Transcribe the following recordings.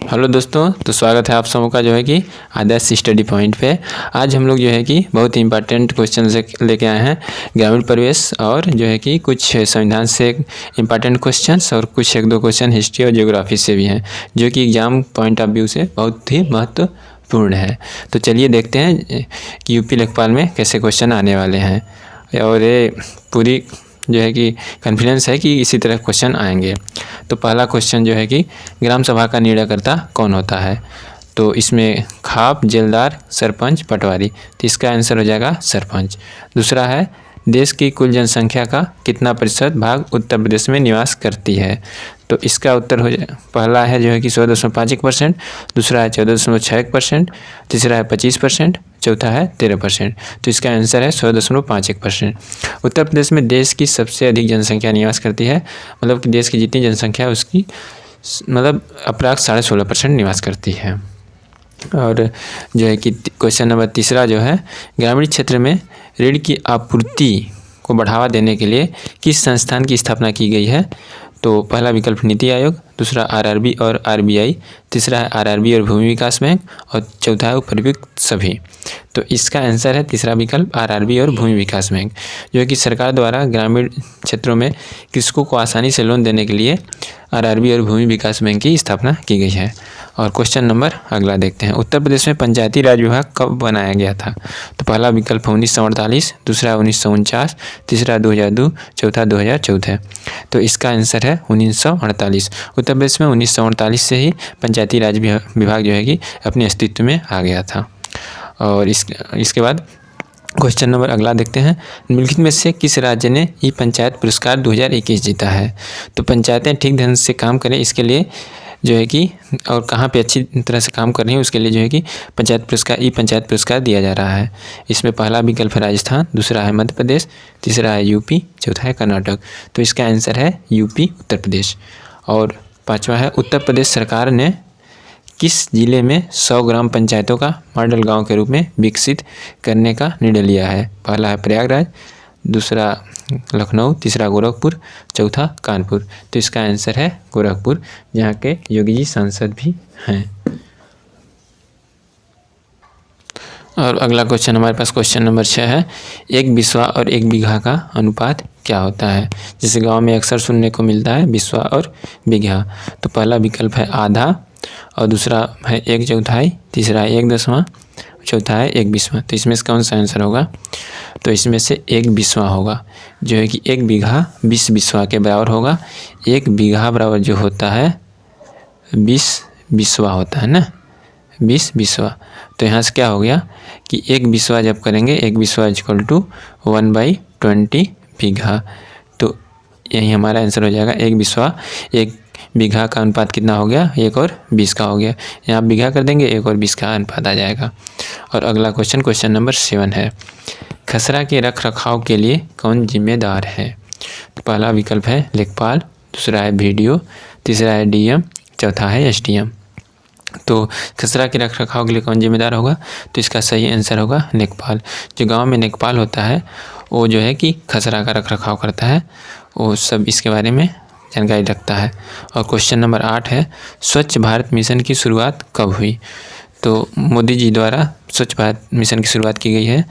Hello दोस्तों, तो स्वागत है आप सबों का जो है कि आदर्श स्टडी पॉइंट पे। आज हम लोग जो है कि बहुत ही इंपॉर्टेंट क्वेश्चन से लेके आए हैं ग्रामीण परिवेश और जो है कि कुछ संविधान से इंपॉर्टेंट क्वेश्चंस और कुछ एक दो क्वेश्चन हिस्ट्री और ज्योग्राफी से भी हैं जो कि एग्जाम पॉइंट ऑफ व्यू से बहुत ही महत्वपूर्ण है। तो चलिए देखते हैं कि यूपी लेखपाल में कैसे क्वेश्चन आने वाले हैं और ये पूरी जो है कि कॉन्फिडेंस है कि इसी तरह क्वेश्चन आएंगे। तो पहला क्वेश्चन जो है कि ग्राम सभा का निर्णयकर्ता कौन होता है? तो इसमें खाप, जेलदार, सरपंच, पटवारी। तो इसका आंसर हो जाएगा सरपंच। दूसरा है देश की कुल जनसंख्या का कितना प्रतिशत भाग उत्तर प्रदेश में निवास करती है? तो इसका उत्तर हो जाए, पहला है जो है कि 16.51%, दूसरा है 14.61%, तीसरा है 25%, चौथा है 13%। तो इसका आंसर है 16.51%। उत्तर प्रदेश में देश की सबसे अधिक जनसंख्या निवास करती है, मतलब कि देश की जितनी जनसंख्या है उसकी मतलब अपराध 16.5% निवास करती है। और जो है कि क्वेश्चन नंबर तीसरा जो है ग्रामीण क्षेत्र में ऋण की आपूर्ति को बढ़ावा देने के लिए किस संस्थान की स्थापना की गई है? तो पहला विकल्प नीति आयोग, दूसरा आरआरबी और आरबीआई, तीसरा है आरआरबी और भूमि विकास बैंक और चौथा है उपयुक्त सभी। तो इसका आंसर है तीसरा विकल्प आरआरबी और भूमि विकास बैंक, जो है कि सरकार द्वारा ग्रामीण क्षेत्रों में कृषकों को आसानी से लोन देने के लिए आरआरबी और भूमि विकास बैंक की स्थापना की गई है। और क्वेश्चन नंबर अगला देखते हैं, उत्तर प्रदेश में पंचायती राज विभाग कब बनाया गया था? तो पहला विकल्प 1948, दूसरा 1949, तीसरा 2002, चौथा 2014। तो इसका आंसर है 1948। उत्तर प्रदेश में 1948 से ही पंचायती राज विभाग जो है कि अपने अस्तित्व में आ गया था। और इसके बाद क्वेश्चन नंबर अगला देखते हैं, निम्नलिखित में से किस राज्य ने ई पंचायत पुरस्कार 2021 जीता है? तो पंचायतें ठीक ढंग से काम करें इसके लिए जो है कि और कहाँ पे अच्छी तरह से काम कर रही है उसके लिए जो है कि पंचायत पुरस्कार ई पंचायत पुरस्कार दिया जा रहा है। इसमें पहला विकल्प है राजस्थान, दूसरा है मध्य प्रदेश, तीसरा है यूपी, चौथा है कर्नाटक। तो इसका आंसर है यूपी उत्तर प्रदेश। और पाँचवा है उत्तर प्रदेश सरकार ने किस जिले में 100 ग्राम पंचायतों का मॉडल गांव के रूप में विकसित करने का निर्णय लिया है? पहला है प्रयागराज, दूसरा लखनऊ, तीसरा गोरखपुर, चौथा कानपुर। तो इसका आंसर है गोरखपुर, जहाँ के योगी जी सांसद भी हैं। और अगला क्वेश्चन हमारे पास क्वेश्चन नंबर 6 है, एक बिस्वा और एक बीघा का अनुपात क्या होता है? जैसे गांव में अक्सर सुनने को मिलता है बिस्वा और बीघा। तो पहला विकल्प है आधा, और दूसरा है 1/4, तीसरा है 1/10, चौथा है 1/20। तो इसमें से कौन सा आंसर होगा? तो इसमें से 1/20 होगा, जो है कि 1 बीघा 20 बिस्वा के बराबर होगा। 1 बीघा बराबर जो होता है 20 बिस्वा होता है ना, 20 बिस्वा। तो यहाँ से क्या हो गया कि 1 बिस्वा जब करेंगे 1 बिस्वा इक्वल टू 1/20 बीघा। तो यही हमारा आंसर हो जाएगा 1 बिस्वा। 1 बीघा का अनुपात कितना हो गया? 1 और 20 का हो गया। यहाँ बीघा कर देंगे 1 और 20 का अनुपात आ जाएगा। और अगला क्वेश्चन नंबर 7 है, खसरा के रख रखाव के लिए कौन जिम्मेदार है? तो पहला विकल्प है लेखपाल, दूसरा है बीडीओ, तीसरा है डीएम, चौथा है एसडीएम। तो खसरा के रख रखाव के लिए कौन जिम्मेदार होगा? तो इसका सही आंसर होगा लेखपाल। जो गांव में लेखपाल होता है वो जो है कि खसरा का रख रखाव करता है, वो सब इसके बारे में जानकारी रखता है। और क्वेश्चन नंबर 8 है, स्वच्छ भारत मिशन की शुरुआत कब हुई? तो मोदी जी द्वारा स्वच्छ भारत मिशन की शुरुआत की गई है।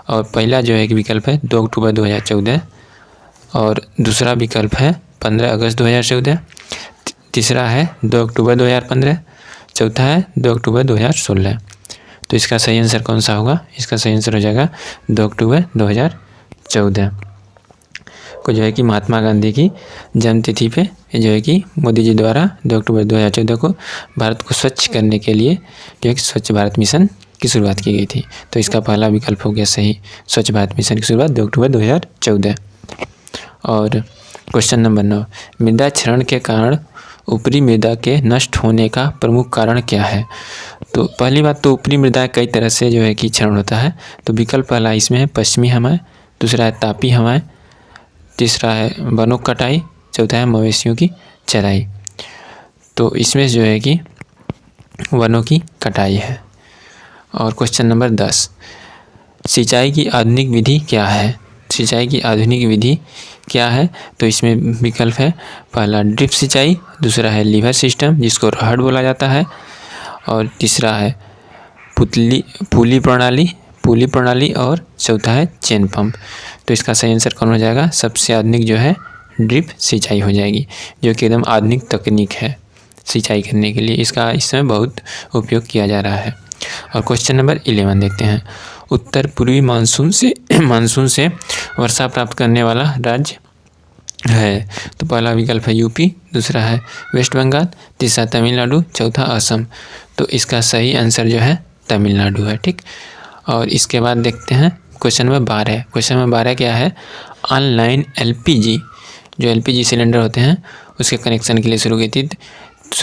और पहला जो है कि विकल्प है 2 अक्टूबर 2014, और दूसरा विकल्प है 15 अगस्त 2014, तीसरा है 2 अक्टूबर 2015, चौथा है 2 अक्टूबर 2016। तो इसका सही आंसर कौन सा होगा? इसका सही आंसर हो जाएगा 2 अक्टूबर 2014 को जो है कि महात्मा गांधी की जन्मतिथि पे जो है कि मोदी जी द्वारा 2 अक्टूबर 2014 को भारत को स्वच्छ करने के लिए जो है कि स्वच्छ भारत मिशन की शुरुआत की गई थी। तो इसका पहला विकल्प हो गया सही, स्वच्छ भारत मिशन की शुरुआत 2 अक्टूबर 2014। और क्वेश्चन नंबर 9, मृदा क्षरण के कारण ऊपरी मृदा के नष्ट होने का प्रमुख कारण क्या है? तो पहली बात तो ऊपरी मृदा कई तरह से जो है कि क्षरण होता है। तो विकल्प पहला इसमें है पश्चिमी हवाएं, दूसरा है तापी हवाएं, तीसरा है वनों कटाई, चौथा है मवेशियों की चराई। तो इसमें जो है कि वनों की कटाई है। और क्वेश्चन नंबर 10, सिंचाई की आधुनिक विधि क्या है? सिंचाई की आधुनिक विधि क्या है? तो इसमें विकल्प है पहला ड्रिप सिंचाई, दूसरा है लीवर सिस्टम जिसको रहड़ बोला जाता है, और तीसरा है पुली प्रणाली और चौथा है चेन पंप। तो इसका सही आंसर कौन हो जाएगा? सबसे आधुनिक जो है ड्रिप सिंचाई हो जाएगी, जो कि एकदम आधुनिक तकनीक है सिंचाई करने के लिए। इसका इस समय बहुत उपयोग किया जा रहा है। और क्वेश्चन नंबर 11 देखते हैं। उत्तर पूर्वी मानसून से वर्षा प्राप्त करने वाला राज्य है? तो पहला विकल्प है यूपी, दूसरा है वेस्ट बंगाल, तीसरा तमिलनाडु, चौथा असम। तो इसका सही आंसर जो है तमिलनाडु है। ठीक। और इसके बाद देखते हैं क्वेश्चन नंबर 12। क्वेश्चन नंबर 12 क्या है? ऑनलाइन एलपीजी, जो एलपीजी सिलेंडर होते हैं उसके कनेक्शन के लिए शुरू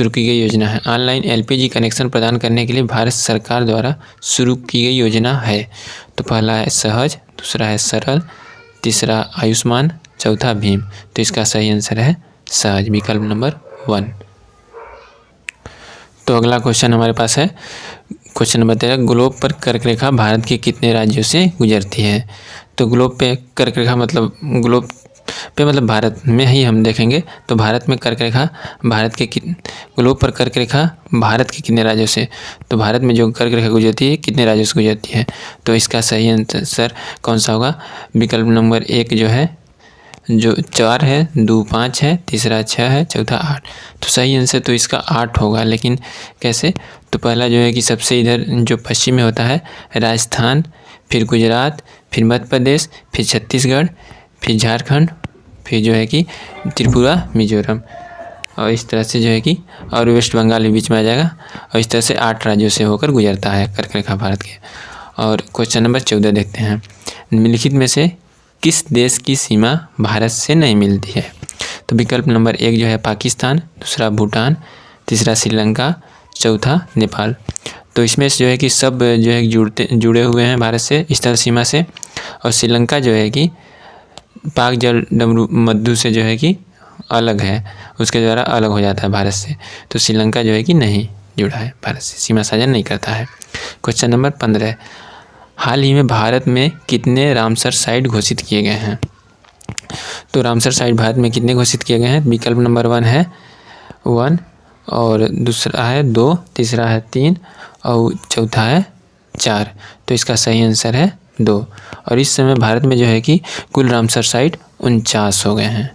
की गई योजना है। ऑनलाइन एलपीजी कनेक्शन प्रदान करने के लिए भारत सरकार द्वारा शुरू की गई योजना है। तो पहला है सहज, दूसरा है सरल, तीसरा आयुष्मान, चौथा भीम। तो इसका सही आंसर है सहज, विकल्प नंबर 1। तो अगला क्वेश्चन हमारे पास है क्वेश्चन नंबर 13। ग्लोब पर कर्क रेखा भारत के कितने राज्यों से गुजरती है? तो ग्लोब पे कर्क रेखा मतलब ग्लोब पे मतलब भारत में ही हम देखेंगे। तो भारत में कर्क रेखा ग्लोब पर कर्क रेखा भारत के कितने राज्यों से? तो भारत में जो कर्क रेखा गुजरती है कितने राज्यों से गुजरती है? तो इसका सही आंसर कौन सा होगा? विकल्प नंबर 1 जो है जो 4 है, 2 5 है, तीसरा 6 है, चौथा 8। तो सही आंसर तो इसका 8 होगा, लेकिन कैसे? तो पहला जो है कि सबसे इधर जो पश्चिम में होता है राजस्थान, फिर गुजरात, फिर मध्य प्रदेश, फिर छत्तीसगढ़, फिर झारखंड, फिर जो है कि त्रिपुरा, मिजोरम, और इस तरह से जो है कि और वेस्ट बंगाल भी बीच में आ जाएगा। और इस तरह से 8 राज्यों से होकर गुजरता है कर्क रेखा भारत के। और क्वेश्चन नंबर 14 देखते हैं। निम्नलिखित में से किस देश की सीमा भारत से नहीं मिलती है? तो विकल्प नंबर 1 जो है पाकिस्तान, दूसरा भूटान, तीसरा श्रीलंका, चौथा नेपाल। तो इसमें से जो है कि सब जो है जुड़े हुए हैं भारत से इस तरह सीमा से। और श्रीलंका जो है कि पाक जल डमरू मद्दू से जो है कि अलग है, उसके द्वारा अलग हो जाता है भारत से। तो श्रीलंका जो है कि नहीं जुड़ा है भारत से, सीमा साझा नहीं करता है। Question number 15। हाल ही में भारत में कितने रामसर साइट घोषित किए गए हैं? तो रामसर साइट भारत में कितने घोषित किए गए हैं? विकल्प नंबर 1 है 1, और दूसरा है 2, तीसरा है 3 और चौथा है 4। तो इसका सही आंसर है 2। और इस समय भारत में जो है कि कुल रामसर साइट 49 हो गए हैं।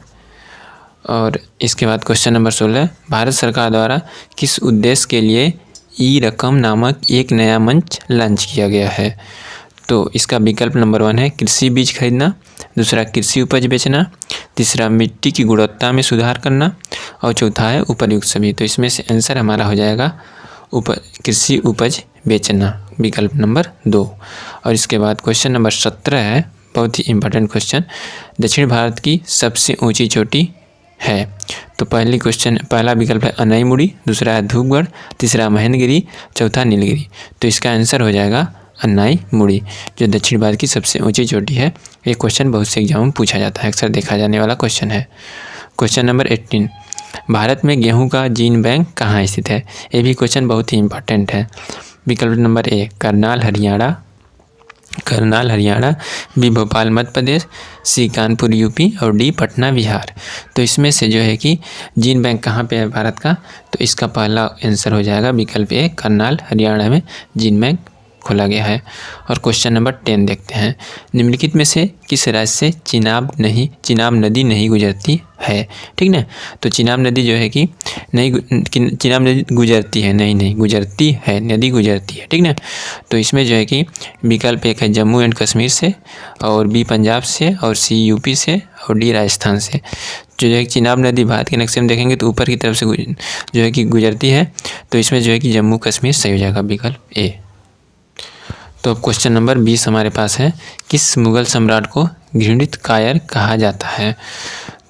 और इसके बाद क्वेश्चन नंबर 16। भारत सरकार द्वारा किस उद्देश्य के लिए ई रकम नामक एक नया मंच लॉन्च किया गया है? तो इसका विकल्प नंबर 1 है कृषि बीज खरीदना, दूसरा कृषि उपज बेचना, तीसरा मिट्टी की गुणवत्ता में सुधार करना, और चौथा है उपर्युक्त सभी। तो इसमें से आंसर हमारा हो जाएगा कृषि उपज बेचना, विकल्प नंबर 2। और इसके बाद क्वेश्चन नंबर 17 है, बहुत ही इम्पोर्टेंट क्वेश्चन। दक्षिण भारत की सबसे ऊंची चोटी है? तो पहला विकल्प है अनाईमुड़ी, दूसरा है धूपगढ़, तीसरा महेंद्रगिरी, चौथा नीलगिरी। तो इसका आंसर हो जाएगा अनाईमुड़ी, जो दक्षिण भारत की सबसे ऊंची चोटी है। ये क्वेश्चन बहुत से एग्जाम में पूछा जाता है, अक्सर देखा जाने वाला क्वेश्चन है। Question number 18। भारत में गेहूं का जीन बैंक कहाँ स्थित है? ये भी क्वेश्चन बहुत ही इम्पोर्टेंट है। विकल्प नंबर 1 करनाल हरियाणा, बी भोपाल मध्य प्रदेश, सी कानपुर यूपी, और डी पटना बिहार। तो इसमें से जो है कि जीन बैंक कहाँ पे है भारत का? तो इसका पहला आंसर हो जाएगा विकल्प 1 करनाल हरियाणा में जीन बैंक खोला गया है। और क्वेश्चन नंबर 10 देखते हैं। निम्नलिखित में से किस राज्य से चिनाब नदी नहीं गुजरती है? ठीक ना। तो चिनाब नदी जो है कि चिनाब नदी गुजरती है, नहीं गुजरती है, नदी गुजरती है। ठीक ना। तो इसमें जो है कि विकल्प 1 है जम्मू एंड कश्मीर से, और बी पंजाब से, और सी यूपी से, और डी राजस्थान से। जो है चिनाब नदी भारत के नक्शे में देखेंगे तो ऊपर की तरफ से जो है कि गुजरती है। तो इसमें जो है कि जम्मू कश्मीर सही हो जाएगा, विकल्प ए। तो क्वेश्चन नंबर 20 हमारे पास है। किस मुगल सम्राट को घृणित कायर कहा जाता है?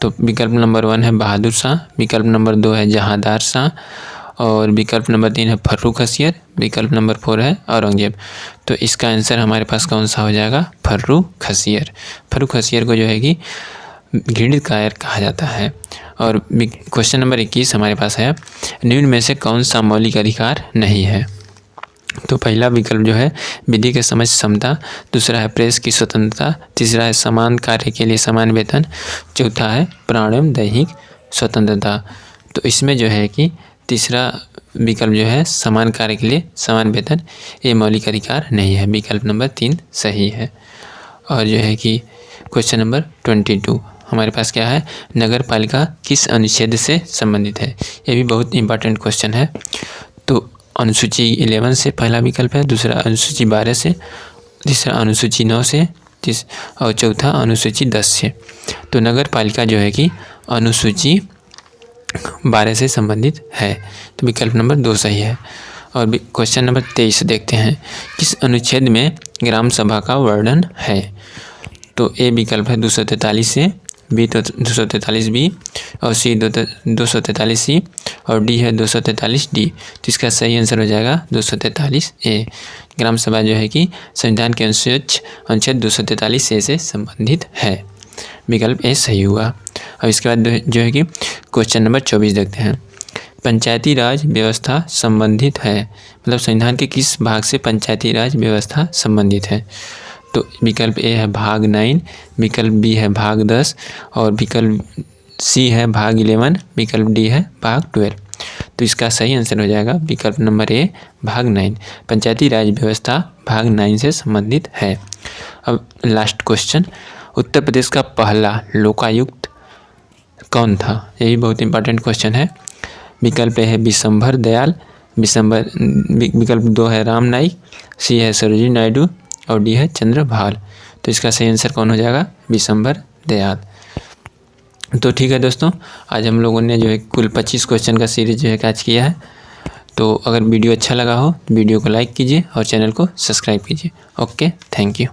तो विकल्प नंबर 1 है बहादुर शाह, विकल्प नंबर 2 है जहांदार शाह, और विकल्प नंबर 3 है फर्रुख खसियर, विकल्प नंबर 4 है औरंगजेब। तो इसका आंसर हमारे पास कौन सा हो जाएगा? फर्रुख खसियर। फर्रुख खसियर को जो है कि घृणित कायर कहा जाता है। और क्वेश्चन नंबर 21 हमारे पास है। निम्न में से कौन सा मौलिक अधिकार नहीं है? तो पहला विकल्प जो है विधि के समझ क्षमता, दूसरा है प्रेस की स्वतंत्रता, तीसरा है समान कार्य के लिए समान वेतन, चौथा है प्राण एवं दैहिक स्वतंत्रता। तो इसमें जो है कि तीसरा विकल्प जो है समान कार्य के लिए समान वेतन, ये मौलिक अधिकार नहीं है। विकल्प नंबर 3 सही है। और जो है कि क्वेश्चन नंबर 22 हमारे पास क्या है, नगर पालिका किस अनुच्छेद से संबंधित है। ये भी बहुत इंपॉर्टेंट क्वेश्चन है। तो अनुसूची 11 से पहला विकल्प है, दूसरा अनुसूची 12 से, तीसरा अनुसूची 9 से, और चौथा अनुसूची 10 से। तो नगर पालिका जो है कि अनुसूची 12 से संबंधित है, तो विकल्प नंबर 2 सही है। और क्वेश्चन नंबर 23 देखते हैं, किस अनुच्छेद में ग्राम सभा का वर्णन है। तो ए विकल्प है 243 से, बी 243 बी, और सी 243 सी, और डी है 243 डी। तो इसका सही आंसर हो जाएगा 243 ए। ग्राम सभा जो है कि संविधान के अनुच्छेद 243 ए से संबंधित है, विकल्प ए सही हुआ। अब इसके बाद जो है कि क्वेश्चन नंबर 24 देखते हैं, पंचायती राज व्यवस्था संबंधित है, मतलब संविधान के किस भाग से पंचायती राज व्यवस्था संबंधित है। तो विकल्प ए है भाग 9, विकल्प बी है भाग 10, और विकल्प सी है भाग 11, विकल्प डी है भाग 12। तो इसका सही आंसर हो जाएगा विकल्प नंबर ए भाग 9। पंचायती राज व्यवस्था भाग 9 से संबंधित है। अब लास्ट क्वेश्चन, उत्तर प्रदेश का पहला लोकायुक्त कौन था। ये भी बहुत इंपॉर्टेंट क्वेश्चन है। विकल्प ए है विशंभर दयाल, विकल्प 2 है राम नाईक, सी है सरोजिनी नायडू, और डी है चंद्रभाल। तो इसका सही आंसर कौन हो जाएगा, विशंभर दयाल। तो ठीक है दोस्तों, आज हम लोगों ने जो है कुल 25 क्वेश्चन का सीरीज जो है कैच किया है। तो अगर वीडियो अच्छा लगा हो तो वीडियो को लाइक कीजिए और चैनल को सब्सक्राइब कीजिए। Okay, thank you.